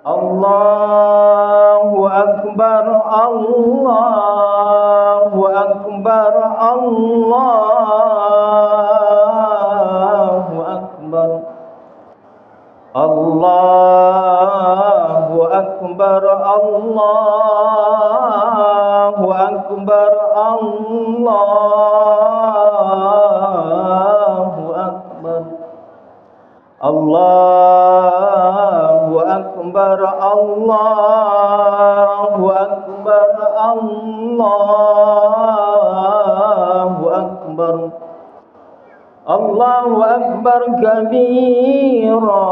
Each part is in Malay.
Allahu Akbar, Allahu Akbar, Allahu Akbar, Allahu Akbar, Allahu Akbar, Allahu Akbar, Allahu Akbar, Allahu Akbar, Allahu Akbar, Allahu Akbar kabira,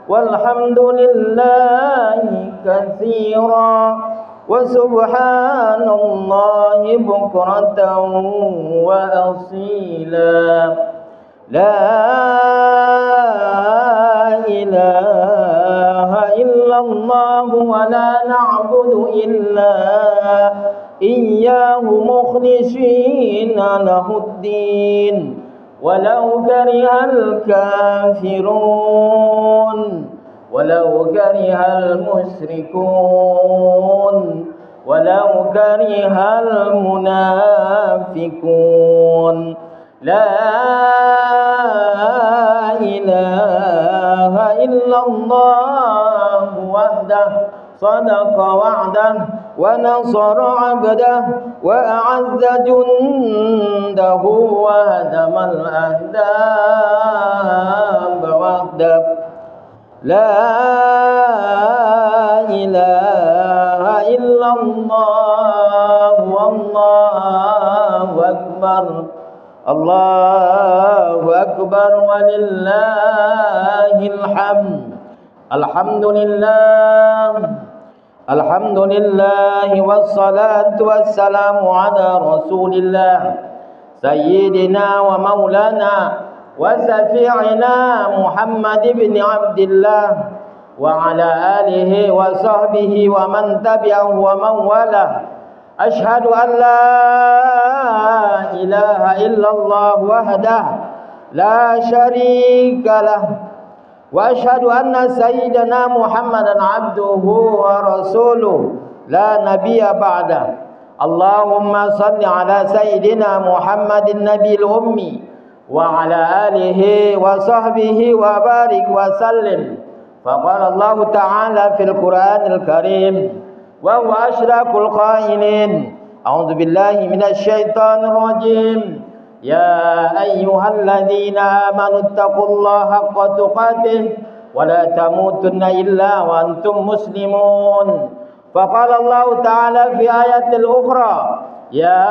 walhamdulillahi katsira, wa subhanallahi bukratan wa asila. La ilaha illallah wa la na'budu illa iyyahu mukhlishina lahuddin walau karihal kafirun walau karihal musyrikun walau karihal munafiqun. La ilaha illallah wahdah sadaqa wa'dah wa nasara 'abdah wa a'azza jundahu wa hadamal ahzab wahdah. La ilaha illallah wallahu akbar, Allahu Akbar walillahil hamd. Alhamdulillah, alhamdulillah wassalatu wassalamu ala rasulillah sayyidina wa maulana wa syafi'ina Muhammad ibn Abdillah wa ala alihi wa sahbihi wa man tabi'ahu wa man walah. Ashhadu an la ilaha illallah wahdah la syarika lah wa ashhadu anna sayyidana Muhammadan abduhu wa rasuluh la nabiyya ba'da. Allahumma salli ala sayyidina Muhammadin nabiyil ummi wa ala alihi wa sahbihi wa barik wa sallim. Faqala Allah ta'ala fil Qur'anil Karim wa huwa asyraqul qailin, a'udzu billahi minasy syaithanir rajim. Ya ayyuhalladzina amanu taqullaha haqqa tuqatih wa la tamutunna illa wa antum muslimun. Faqala Allah ta'ala fi ayatil ukhra, ya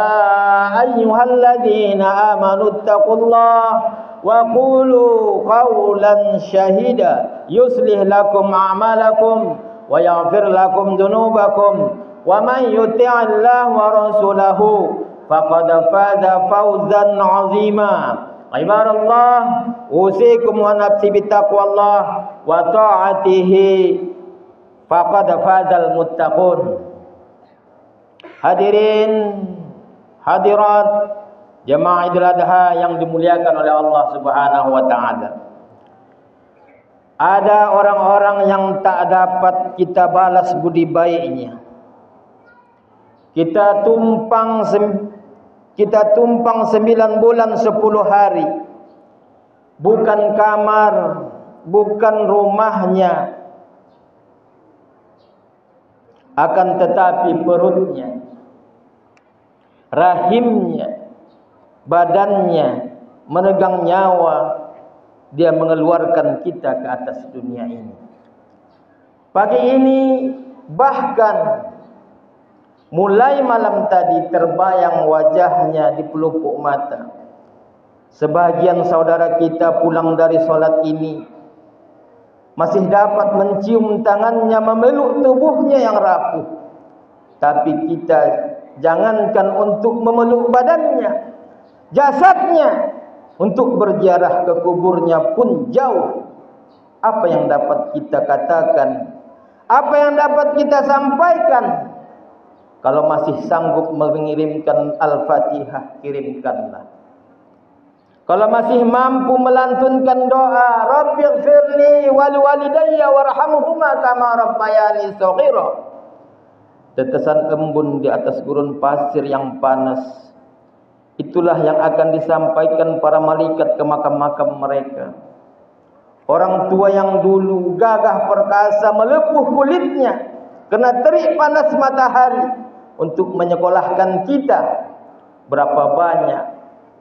ayyuhalladzina amanu taqullaha wa qulu qawlan syahida yuslih lakum a'malakum wa yaghfir lakum dhunubakum wa man yuti'illah wa rasulahu faqad faza fawzan 'azima. Ibadallah, usikum wa nafsi bittaqwallah wa ta'atihi faqad fazal muttaqun. Hadirin hadirat jemaah Idul Adha yang dimuliakan oleh Allah Subhanahu wa taala. Ada orang-orang yang tak dapat kita balas budi baiknya. Kita tumpang 9 bulan 10 hari. Bukan kamar, bukan rumahnya, akan tetapi perutnya, rahimnya, badannya menegang nyawa. Dia mengeluarkan kita ke atas dunia ini. Pagi ini bahkan mulai malam tadi terbayang wajahnya di pelupuk mata. Sebagian saudara kita pulang dari sholat ini masih dapat mencium tangannya, memeluk tubuhnya yang rapuh. Tapi kita jangankan untuk memeluk badannya, jasadnya, untuk berziarah ke kuburnya pun jauh. Apa yang dapat kita katakan? Apa yang dapat kita sampaikan? Kalau masih sanggup mengirimkan Al-Fatihah, kirimkanlah. Kalau masih mampu melantunkan doa, Rabbighfirli wali walidayya warhamhuma kama rabbayani shaghira. Tetesan embun di atas gurun pasir yang panas, itulah yang akan disampaikan para malaikat ke makam-makam mereka. Orang tua yang dulu gagah perkasa melepuh kulitnya kena terik panas matahari untuk menyekolahkan kita. Berapa banyak,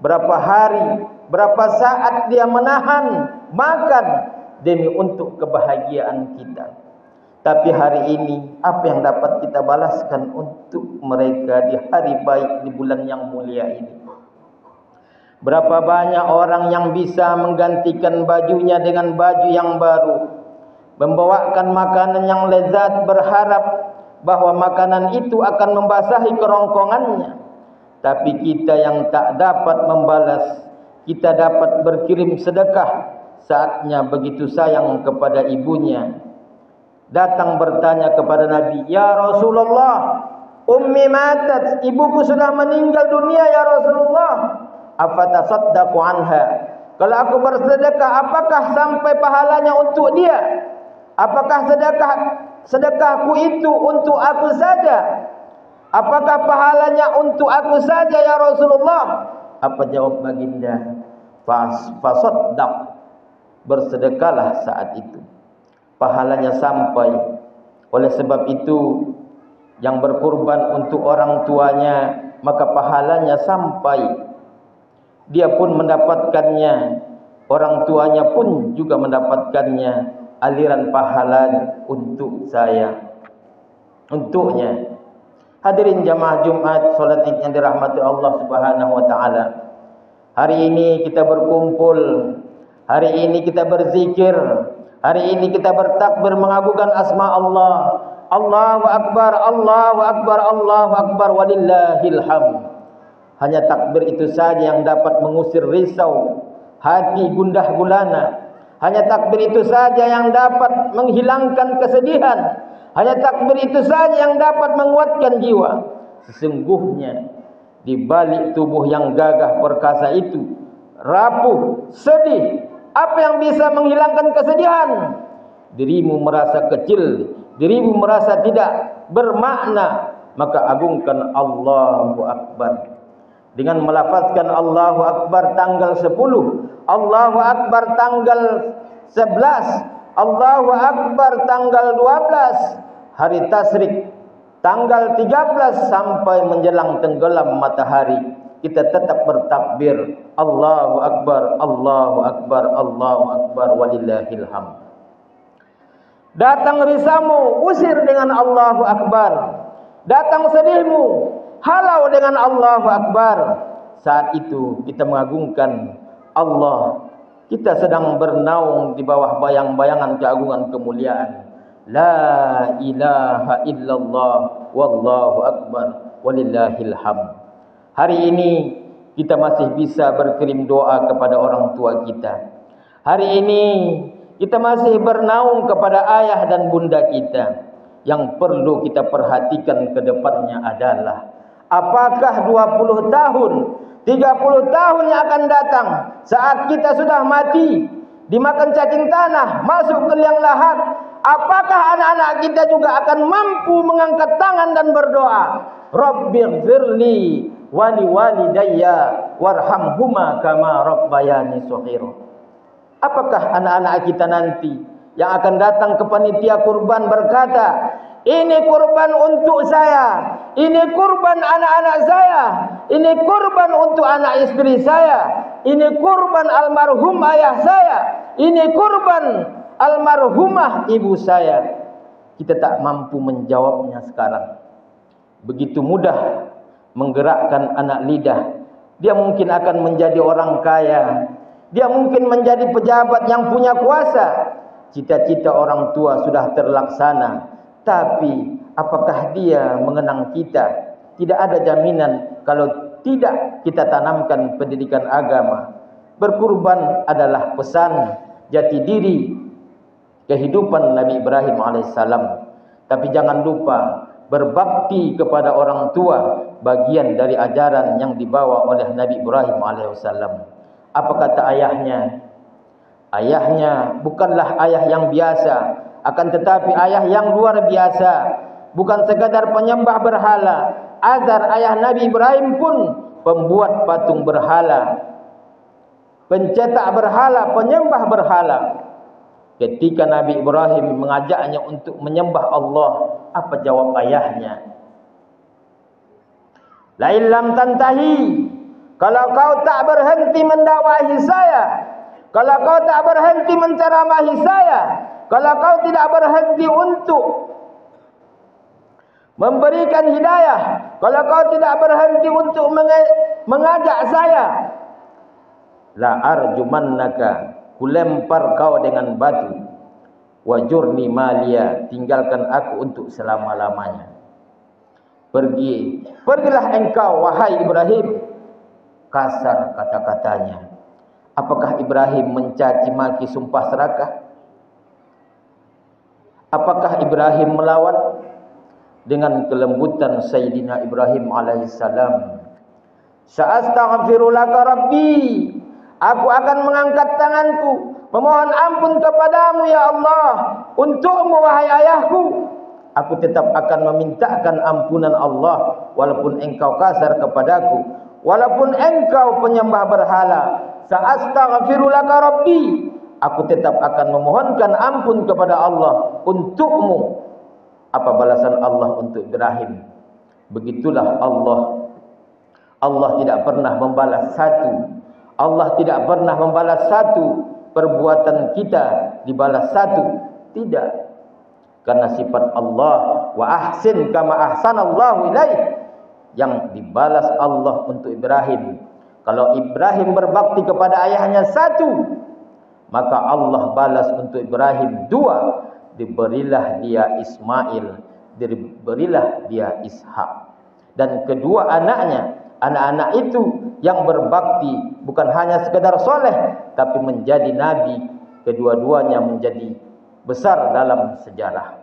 berapa hari, berapa saat dia menahan makan demi untuk kebahagiaan kita. Tapi hari ini apa yang dapat kita balaskan untuk mereka di hari baik di bulan yang mulia ini? Berapa banyak orang yang bisa menggantikan bajunya dengan baju yang baru, membawakan makanan yang lezat berharap bahwa makanan itu akan membasahi kerongkongannya. Tapi kita yang tak dapat membalas, kita dapat berkirim sedekah. Saatnya begitu sayang kepada ibunya, datang bertanya kepada Nabi, "Ya Rasulullah, ummi matat, ibuku sudah meninggal dunia ya Rasulullah. Afatasaddaqu anha? Kalau aku bersedekah, apakah sampai pahalanya untuk dia? Apakah sedekahku itu untuk aku saja? Apakah pahalanya untuk aku saja ya Rasulullah?" Apa jawab baginda? Fasaddaq, bersedekahlah saat itu, pahalanya sampai. Oleh sebab itu, yang berkurban untuk orang tuanya, maka pahalanya sampai. Dia pun mendapatkannya, orang tuanya pun juga mendapatkannya. Aliran pahala untuk saya, untuknya. Hadirin jamaah Jumat, salat Id yang dirahmati Allah Subhanahu wa taala. Hari ini kita berkumpul, hari ini kita berzikir, hari ini kita bertakbir mengagungkan asma Allah. Allahu akbar, Allahu akbar, Allahu akbar, walillahil hamd. Hanya takbir itu saja yang dapat mengusir risau hati gundah gulana. Hanya takbir itu saja yang dapat menghilangkan kesedihan. Hanya takbir itu saja yang dapat menguatkan jiwa. Sesungguhnya di balik tubuh yang gagah perkasa itu rapuh, sedih. Apa yang bisa menghilangkan kesedihan? Dirimu merasa kecil, dirimu merasa tidak bermakna, maka agungkan Allahu Akbar. Dengan melafazkan Allahu Akbar tanggal 10, Allahu Akbar tanggal 11, Allahu Akbar tanggal 12, hari tasyrik tanggal 13 sampai menjelang tenggelam matahari, kita tetap bertakbir Allahu Akbar, Allahu Akbar, Allahu Akbar, walillahil hamd. Datang risamu, usir dengan Allahu Akbar. Datang sedihmu, halau dengan Allahu Akbar. Saat itu kita mengagungkan Allah. Kita sedang bernaung di bawah bayang-bayangan keagungan kemuliaan. La ilaha illallah wallahu akbar walillahil hamd. Hari ini kita masih bisa berkirim doa kepada orang tua kita. Hari ini kita masih bernaung kepada ayah dan bunda kita. Yang perlu kita perhatikan ke depannya adalah, apakah 20 tahun, 30 tahun yang akan datang saat kita sudah mati, dimakan cacing tanah, masuk ke liang lahat, apakah anak-anak kita juga akan mampu mengangkat tangan dan berdoa, Rabbighfirli wali walidayya warhamhuma kama rabbayani shaghira? Apakah anak-anak kita nanti yang akan datang ke panitia kurban berkata, ini kurban untuk saya, ini kurban anak-anak saya, ini kurban untuk anak istri saya, ini kurban almarhum ayah saya, ini kurban almarhumah ibu saya. Kita tak mampu menjawabnya sekarang. Begitu mudah menggerakkan anak lidah. Dia mungkin akan menjadi orang kaya, dia mungkin menjadi pejabat yang punya kuasa. Cita-cita orang tua sudah terlaksana, tapi apakah dia mengenang kita? Tidak ada jaminan kalau tidak kita tanamkan pendidikan agama. Berkurban adalah pesan jati diri kehidupan Nabi Ibrahim alaihissalam. Tapi jangan lupa, berbakti kepada orang tua bagian dari ajaran yang dibawa oleh Nabi Ibrahim alaihissalam. Apa kata ayahnya? Ayahnya bukanlah ayah yang biasa, akan tetapi ayah yang luar biasa. Bukan sekadar penyembah berhala. Azar ayah Nabi Ibrahim pun pembuat patung berhala, pencetak berhala, penyembah berhala. Ketika Nabi Ibrahim mengajaknya untuk menyembah Allah, apa jawab ayahnya? La illam tantahi, kalau kau tak berhenti mendakwahi saya, kalau kau tak berhenti menceramahi saya, kalau kau tidak berhenti untuk memberikan hidayah, kalau kau tidak berhenti untuk mengajak saya, la arjumannaka, kulempar kau dengan batu, wajurni malia, tinggalkan aku untuk selama-lamanya. Pergilah engkau wahai Ibrahim. Kasar kata-katanya. Apakah Ibrahim mencaci maki sumpah serakah? Apakah Ibrahim melawan? Dengan kelembutan Sayyidina Ibrahim alaihissalam, sa'astaghfiru laka rabbi, aku akan mengangkat tanganku memohon ampun kepadamu ya Allah, untukmu wahai ayahku. Aku tetap akan memintakan ampunan Allah walaupun engkau kasar kepadaku, walaupun engkau penyembah berhala. Sa'astaghfiru laka rabbi, aku tetap akan memohonkan ampun kepada Allah untukmu. Apa balasan Allah untuk Ibrahim? Begitulah Allah. Allah tidak pernah membalas satu. Allah tidak pernah membalas satu perbuatan kita dibalas satu. Tidak. Karena sifat Allah, wa ahsin kama ahsanallahu ilaih, yang dibalas Allah untuk Ibrahim. Kalau Ibrahim berbakti kepada ayahnya satu, maka Allah balas untuk Ibrahim dua. Diberilah dia Ismail, diberilah dia Ishak. Dan kedua anaknya, anak-anak itu yang berbakti bukan hanya sekedar soleh, tapi menjadi nabi. Kedua-duanya menjadi besar dalam sejarah.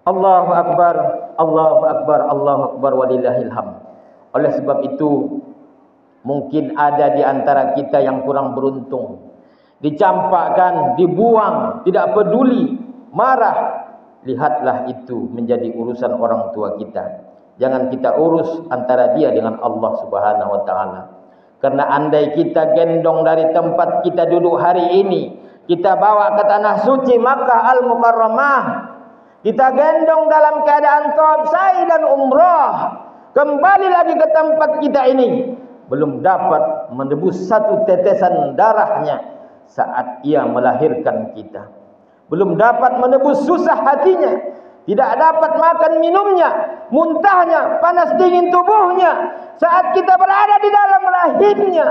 Allahu Akbar, Allahu Akbar, Allahu Akbar, walillahil hamd. Oleh sebab itu, mungkin ada di antara kita yang kurang beruntung, dicampakkan, dibuang, tidak peduli, marah. Lihatlah itu menjadi urusan orang tua kita. Jangan kita urus antara dia dengan Allah Subhanahu wa taala. Karena andai kita gendong dari tempat kita duduk hari ini, kita bawa ke tanah suci Makkah Al-Mukarramah, kita gendong dalam keadaan tawaf sa'i dan umrah, kembali lagi ke tempat kita ini, belum dapat menebus satu tetesan darahnya saat ia melahirkan kita, belum dapat menebus susah hatinya, tidak dapat makan minumnya, muntahnya, panas dingin tubuhnya saat kita berada di dalam rahimnya.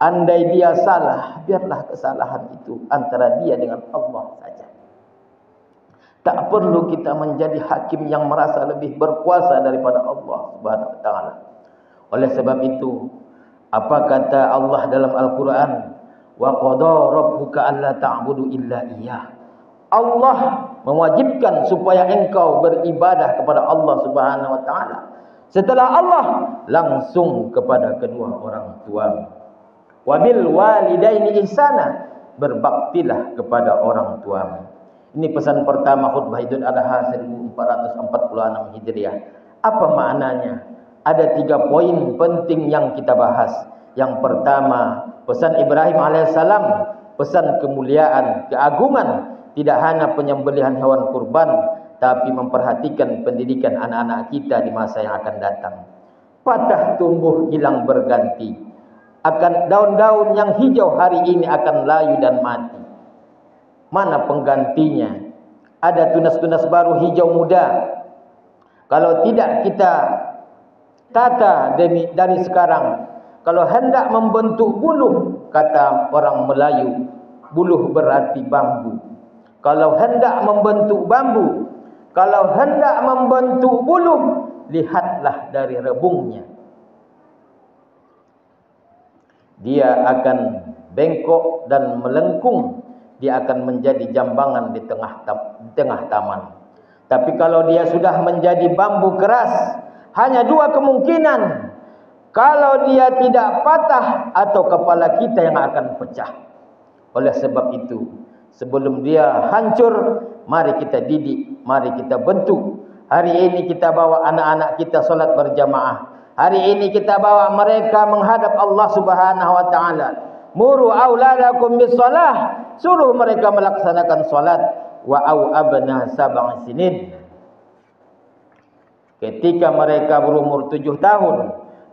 Andai dia salah, biarlah kesalahan itu antara dia dengan Allah saja. Tak perlu kita menjadi hakim yang merasa lebih berkuasa daripada Allah Subhanahu wa taala. Oleh sebab itu, apa kata Allah dalam Al-Quran? Wa qada rabbuka alla ta'budu illa iyyah. Allah mewajibkan supaya engkau beribadah kepada Allah Subhanahu wa taala. Setelah Allah, langsung kepada kedua orang tua. Wa bil walidaini ihsana, berbaktilah kepada orang tua. Ini pesan pertama khutbah Idul Adha 1446 Hijriah. Apa maknanya? Ada 3 poin penting yang kita bahas. Yang pertama, pesan Ibrahim alaihissalam, pesan kemuliaan, keagungan, tidak hanya penyembelihan hewan kurban, tapi memperhatikan pendidikan anak-anak kita di masa yang akan datang. Patah tumbuh hilang berganti, akan daun-daun yang hijau hari ini akan layu dan mati. Mana penggantinya? Ada tunas-tunas baru hijau muda. Kalau tidak kita tata dari sekarang, kalau hendak membentuk buluh, kata orang Melayu, buluh berarti bambu. Kalau hendak membentuk bambu, kalau hendak membentuk buluh, lihatlah dari rebungnya. Dia akan bengkok dan melengkung. Dia akan menjadi jambangan di tengah taman. Tapi kalau dia sudah menjadi bambu keras, hanya 2 kemungkinan. kalau dia tidak patah atau kepala kita yang akan pecah. Oleh sebab itu, sebelum dia hancur, mari kita didik, mari kita bentuk. Hari ini kita bawa anak-anak kita solat berjamaah. Hari ini kita bawa mereka menghadap Allah Subhanahu wa taala. Muru auladakum bis-shalah, suruh mereka melaksanakan salat. Wa au abna sab'a sinin. Ketika mereka berumur 7 tahun,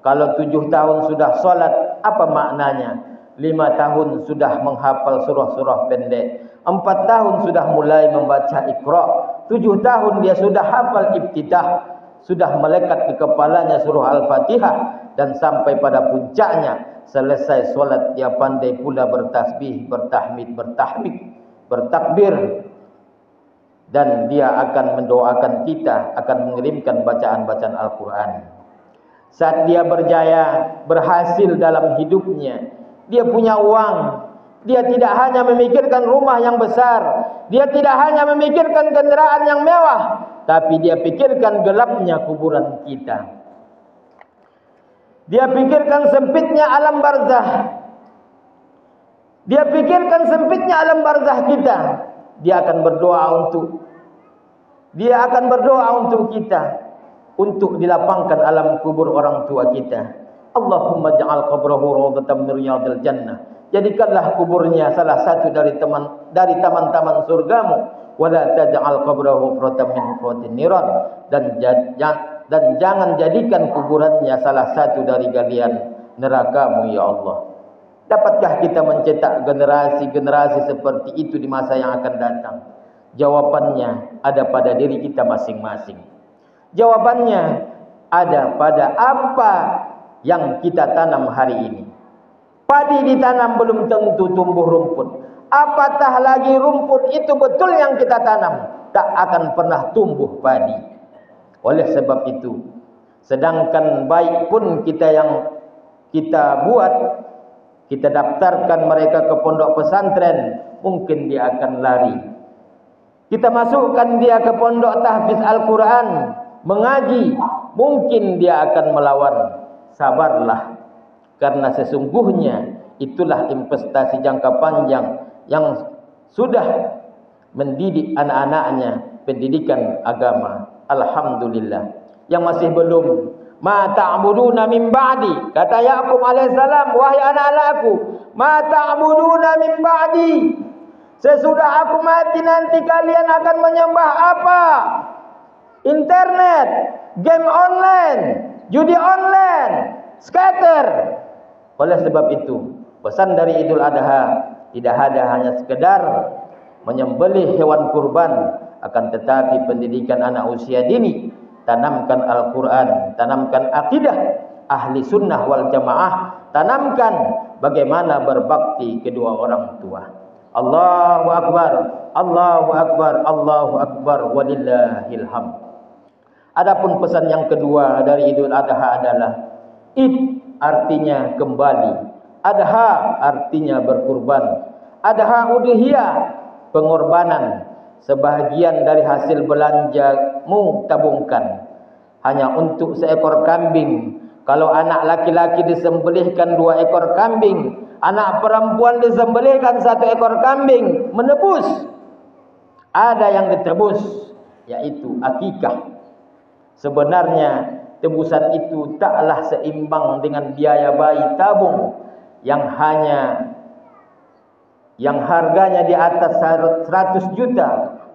kalau 7 tahun sudah salat, apa maknanya? 5 tahun sudah menghafal surah-surah pendek, 4 tahun sudah mulai membaca Iqra, 7 tahun dia sudah hafal Ibtidah, sudah melekat di kepalanya surah Al-Fatihah, dan sampai pada puncaknya selesai solat dia pandai pula bertasbih, bertahmid, bertakbir, dan dia akan mendoakan kita, akan mengirimkan bacaan-bacaan Al-Quran. Saat dia berjaya, berhasil dalam hidupnya, dia punya uang, dia tidak hanya memikirkan rumah yang besar, dia tidak hanya memikirkan kendaraan yang mewah, tapi dia pikirkan gelapnya kuburan kita. Dia pikirkan sempitnya alam barzah. Dia pikirkan sempitnya alam barzah kita. Dia akan berdoa untuk kita, untuk dilapangkan alam kubur orang tua kita. Allahumma ja'al qabrahu rawdatan min riyadil jannah. Jadikanlah kuburnya salah satu dari taman-taman surgamu. Wala taj'al qabrahu hufratan min hufratin niran. Dan jangan jadikan kuburannya salah satu dari galian nerakamu ya Allah. Dapatkah kita mencetak generasi-generasi seperti itu di masa yang akan datang? Jawabannya ada pada diri kita masing-masing. Jawabannya ada pada apa yang kita tanam hari ini. Padi ditanam belum tentu tumbuh rumput. Apatah lagi rumput itu betul yang kita tanam, tak akan pernah tumbuh padi. Oleh sebab itu, sedangkan baik pun kita yang kita buat, kita daftarkan mereka ke pondok pesantren, mungkin dia akan lari. Kita masukkan dia ke pondok tahfiz Al-Quran, mengaji, mungkin dia akan melawan. Sabarlah, karena sesungguhnya itulah investasi jangka panjang yang sudah mendidik anak-anaknya pendidikan agama. Alhamdulillah. Yang masih belum, ma ta'buduna min ba'di, kata Yaqub alaihissalam, wahai anak-anakku, ma ta'buduna min ba'di, sesudah aku mati nanti kalian akan menyembah apa? Internet, game online, judi online, skater. Oleh sebab itu, pesan dari Idul Adha tidak ada hanya sekedar menyembelih hewan kurban, akan tetapi pendidikan anak usia dini, tanamkan Al-Quran, tanamkan akidah ahli sunnah wal jamaah, tanamkan bagaimana berbakti kedua orang tua. Allahu Akbar, Allahu Akbar, Allahu Akbar, walillahil hamd. Adapun pesan yang kedua dari Idul Adha adalah Id artinya kembali, Adha artinya berkurban. Adha udhiyah, pengorbanan. Sebahagian dari hasil belanjamu tabungkan hanya untuk seekor kambing. Kalau anak laki-laki disembelihkan 2 ekor kambing, anak perempuan disembelihkan 1 ekor kambing, menebus. Ada yang ditebus, yaitu akikah. Sebenarnya tebusan itu taklah seimbang dengan biaya bayi tabung yang harganya di atas 100 juta,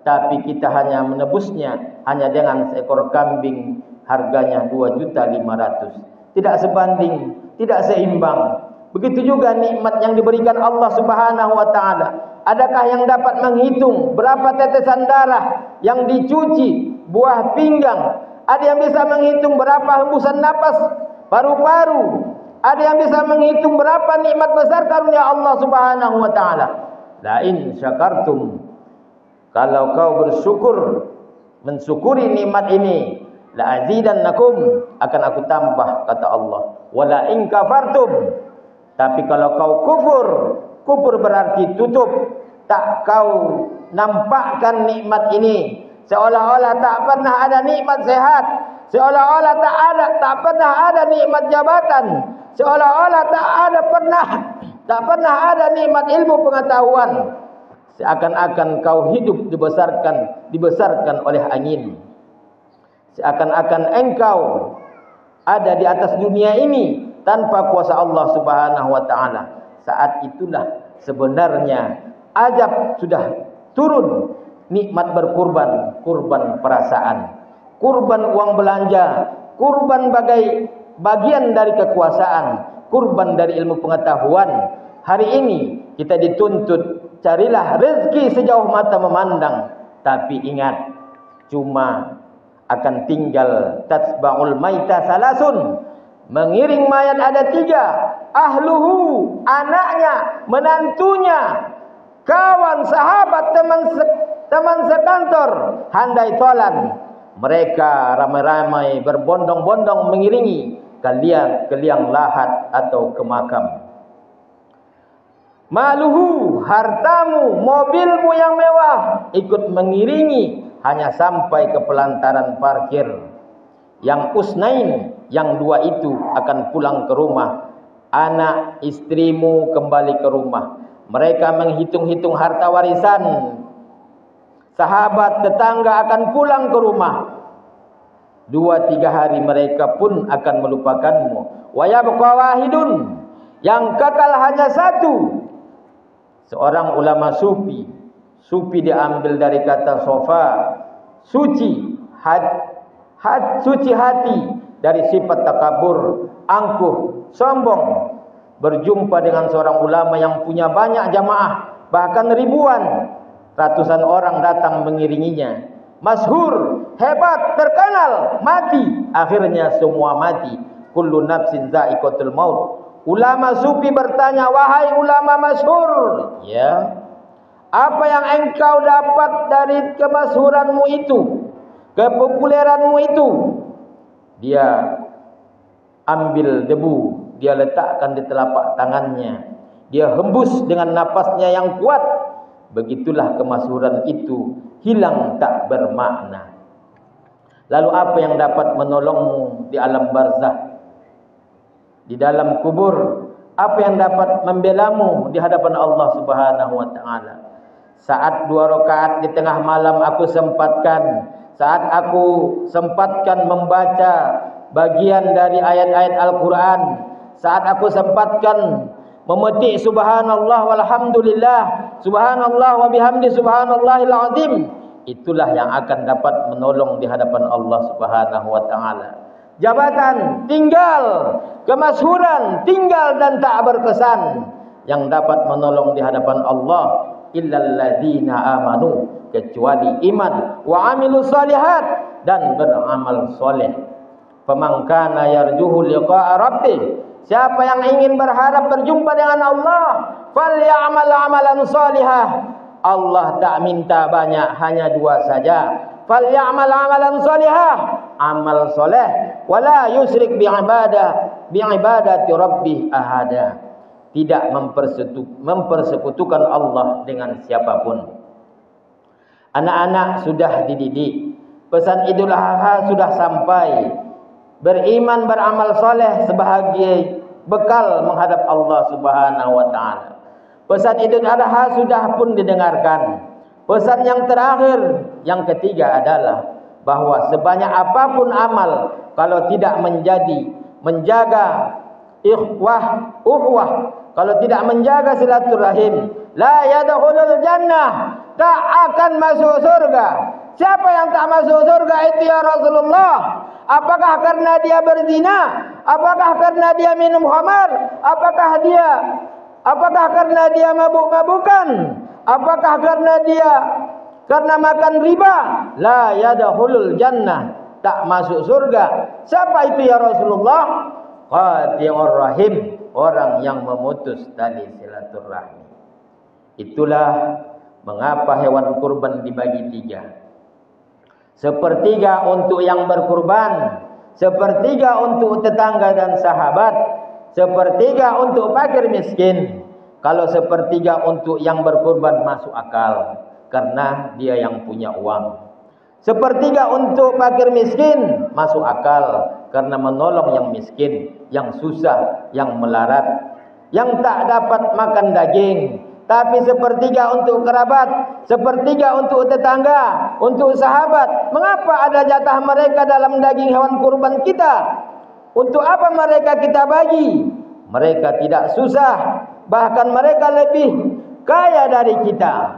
tapi kita hanya menebusnya hanya dengan seekor kambing harganya 2.500.000. Tidak sebanding, tidak seimbang. Begitu juga nikmat yang diberikan Allah Subhanahu wa taala. Adakah yang dapat menghitung berapa tetesan darah yang dicuci buah pinggang? Ada yang bisa menghitung berapa hembusan napas paru-paru? Ada yang bisa menghitung berapa nikmat besar karunia Allah Subhanahu wa taala? La in syakartum, kalau kau bersyukur, mensyukuri nikmat ini, la azidannakum, akan aku tambah, kata Allah. Wala in kafartum, tapi kalau kau kufur berarti tutup, tak kau nampakkan nikmat ini, seolah-olah tak pernah ada nikmat sehat, seolah-olah tak pernah ada nikmat jabatan, seolah-olah tak pernah ada nikmat ilmu pengetahuan. Seakan-akan kau hidup dibesarkan oleh angin. Seakan-akan engkau ada di atas dunia ini tanpa kuasa Allah Subhanahu wa taala. Saat itulah sebenarnya ajab sudah turun, nikmat berkurban, kurban perasaan, kurban uang belanja, kurban bagian dari kekuasaan, kurban dari ilmu pengetahuan. Hari ini kita dituntut carilah rezeki sejauh mata memandang, tapi ingat cuma akan tinggal tatsba'ul maita salasun, mengiring mayat ada 3, ahluhu, anaknya, menantunya, kawan, sahabat, teman sekantor, handai tolan. Mereka ramai-ramai berbondong-bondong mengiringi ke liang lahat atau ke makam. Maluhu, hartamu, mobilmu yang mewah ikut mengiringi hanya sampai ke pelantaran parkir. Yang usnain, yang 2 itu akan pulang ke rumah. Anak istrimu kembali ke rumah. Mereka menghitung-hitung harta warisan. Sahabat tetangga akan pulang ke rumah. 2-3 hari mereka pun akan melupakanmu. Wa yabqa wahidun, yang kekal hanya 1. Seorang ulama sufi diambil dari kata sofa, suci hati dari sifat takabur, angkuh, sombong. Berjumpa dengan seorang ulama yang punya banyak jamaah, bahkan ribuan, ratusan orang datang mengiringinya. Masyhur, hebat, terkenal, mati. Akhirnya semua mati. Kullu nafsin za'iqatul maut. Ulama sufi bertanya, wahai ulama masyhur, ya, apa yang engkau dapat dari kemasyhuranmu itu, kepopuleranmu itu? Dia ambil debu, dia letakkan di telapak tangannya, dia hembus dengan napasnya yang kuat. Begitulah kemasyhuran itu hilang tak bermakna. Lalu apa yang dapat menolongmu di alam barzakh, di dalam kubur? Apa yang dapat membelamu di hadapan Allah Subhanahu wa taala? Saat 2 rakaat di tengah malam aku sempatkan, saat aku sempatkan membaca bagian dari ayat-ayat Al-Quran, saat aku sempatkan memetik subhanallah walhamdulillah, subhanallah wa bihamdi subhanallahil azim, itulah yang akan dapat menolong di hadapan Allah Subhanahu wa taala. Jabatan tinggal, kemasyhuran tinggal dan tak berkesan. Yang dapat menolong di hadapan Allah illal ladzina amanu, kecuali iman, wa amilus shalihat, dan beramal soleh. Faman kana yarjuhu liqa'a rabbih, siapa yang ingin berharap berjumpa dengan Allah, falyamal amalan shalihah. Allah tak minta banyak, hanya 2 saja. Falyamal amalan shalihah, amal soleh, wala yusyrik bi'ibadati rabbih ahada, tidak mempersekutukan Allah dengan siapapun. Anak-anak sudah dididik, pesan Idul Adha sudah sampai. Beriman, beramal soleh sebagai bekal menghadap Allah Subhanahu wa taala. Pesan Idul Adha sudah pun didengarkan. Pesan yang terakhir, yang ketiga adalah bahwa sebanyak apapun amal, kalau tidak menjaga uhwah, kalau tidak menjaga silaturahim, la yadkhulul jannah, tak akan masuk surga. Siapa yang tak masuk surga itu ya Rasulullah? Apakah karena dia berzina? Apakah karena dia minum khamar? Apakah karena dia mabuk-mabukan? Apakah karena makan riba? La yadkhulul jannah, tak masuk surga. Siapa itu ya Rasulullah? Qati'ur rahim, orang yang memutus tali silaturahmi. Itulah mengapa hewan kurban dibagi 3. 1/3 untuk yang berkurban, 1/3 untuk tetangga dan sahabat, 1/3 untuk fakir miskin. Kalau 1/3 untuk yang berkurban masuk akal, karena dia yang punya uang. Sepertiga untuk fakir miskin, masuk akal, karena menolong yang miskin, yang susah, yang melarat, yang tak dapat makan daging. Tapi sepertiga untuk kerabat, sepertiga untuk tetangga, untuk sahabat. Mengapa ada jatah mereka dalam daging hewan kurban kita? Untuk apa mereka kita bagi? Mereka tidak susah, bahkan mereka lebih kaya dari kita.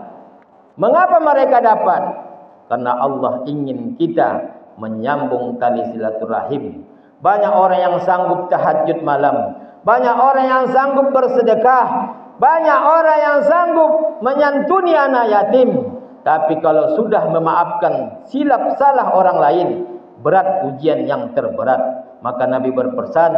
Mengapa mereka dapat? Karena Allah ingin kita menyambung tali silaturahim. Banyak orang yang sanggup tahajud malam, banyak orang yang sanggup bersedekah, banyak orang yang sanggup menyantuni anak yatim. Tapi kalau sudah memaafkan silap salah orang lain, berat ujian yang terberat. Maka Nabi berpesan,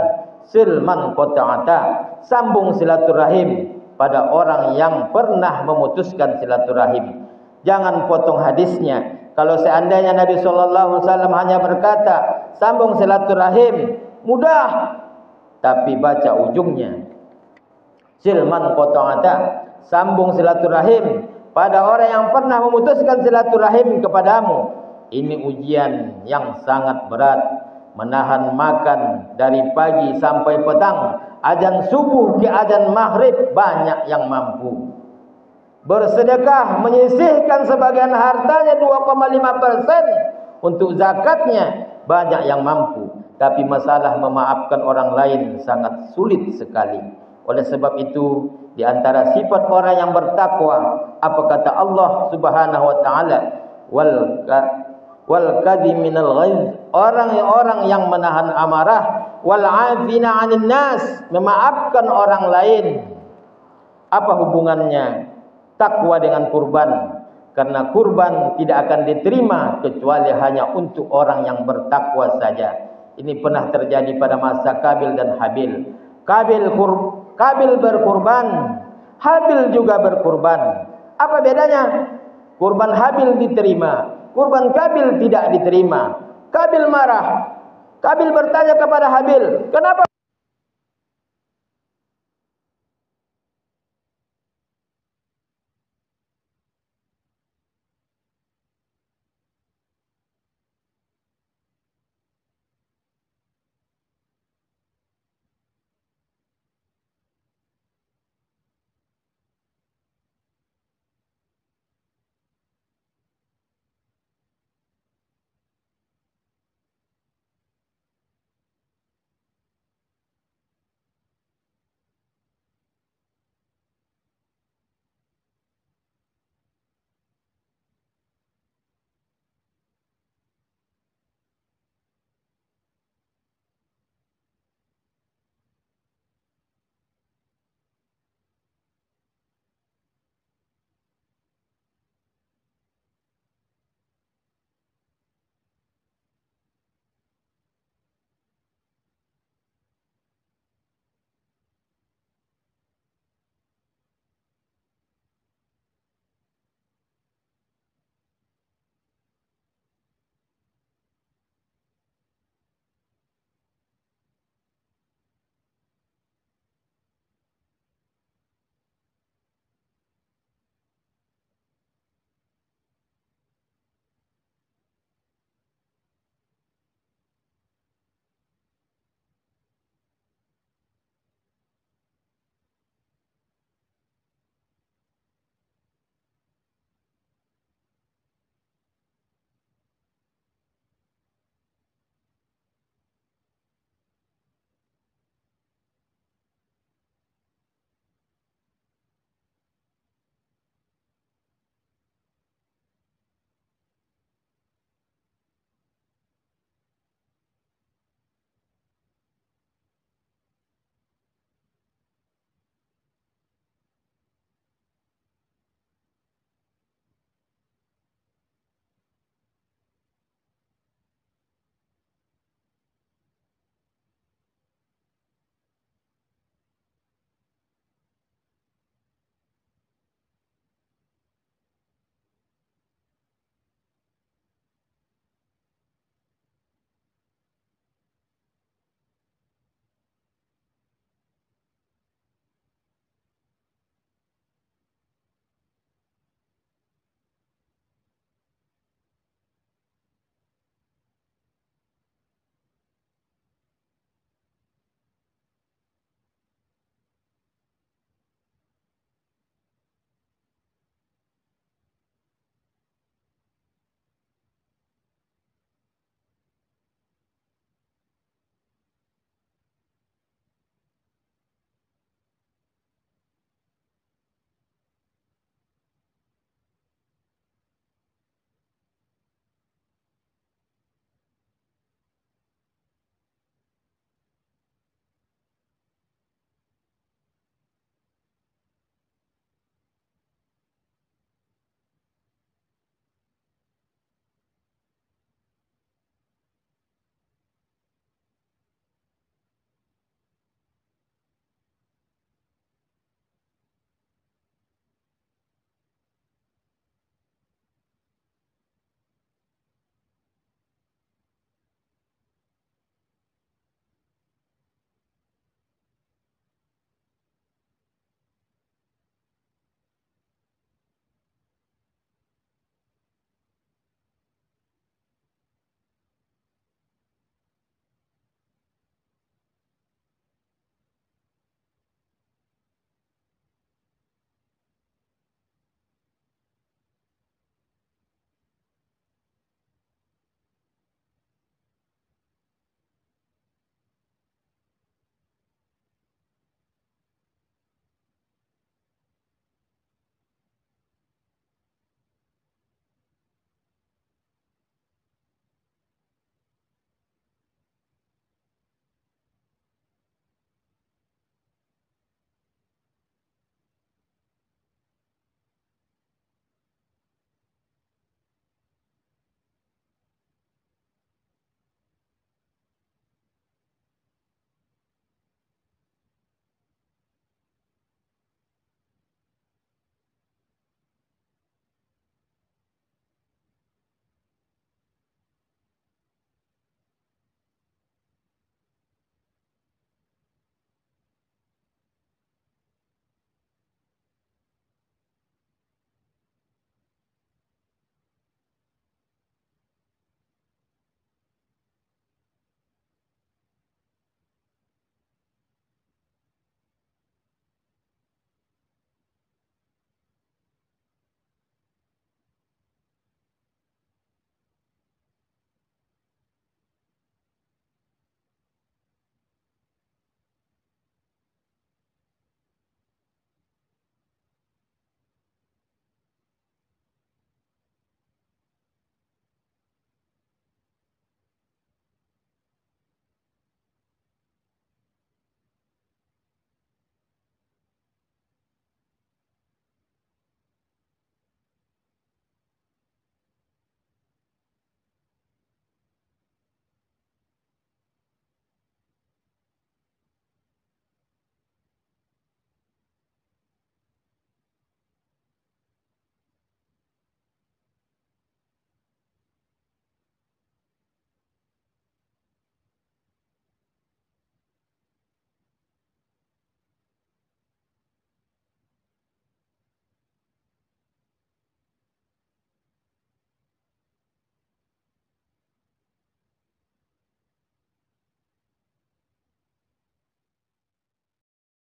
silman qata'ata, sambung silaturahim pada orang yang pernah memutuskan silaturahim. Jangan potong hadisnya. Kalau seandainya Nabi SAW hanya berkata sambung silaturahim, mudah, tapi baca ujungnya, silman qata'ata, sambung silaturahim pada orang yang pernah memutuskan silaturahim kepadamu. Ini ujian yang sangat berat. Menahan makan dari pagi sampai petang, azan subuh ke azan maghrib, banyak yang mampu. Bersedekah, menyisihkan sebagian hartanya 2,5% untuk zakatnya, banyak yang mampu. Tapi masalah memaafkan orang lain sangat sulit sekali. Oleh sebab itu, di antara sifat orang yang bertakwa, apa kata Allah Subhanahu wa taala, wal kadhiminal ghaiz, orang-orang yang menahan amarah, wal 'afina 'anil nas, memaafkan orang lain. Apa hubungannya takwa dengan kurban? Karena kurban tidak akan diterima kecuali hanya untuk orang yang bertakwa saja. Ini pernah terjadi pada masa Qabil dan Habil. Qabil berkurban, Habil juga berkurban. Apa bedanya? Kurban Habil diterima, kurban Qabil tidak diterima. Qabil marah. Qabil bertanya kepada Habil, kenapa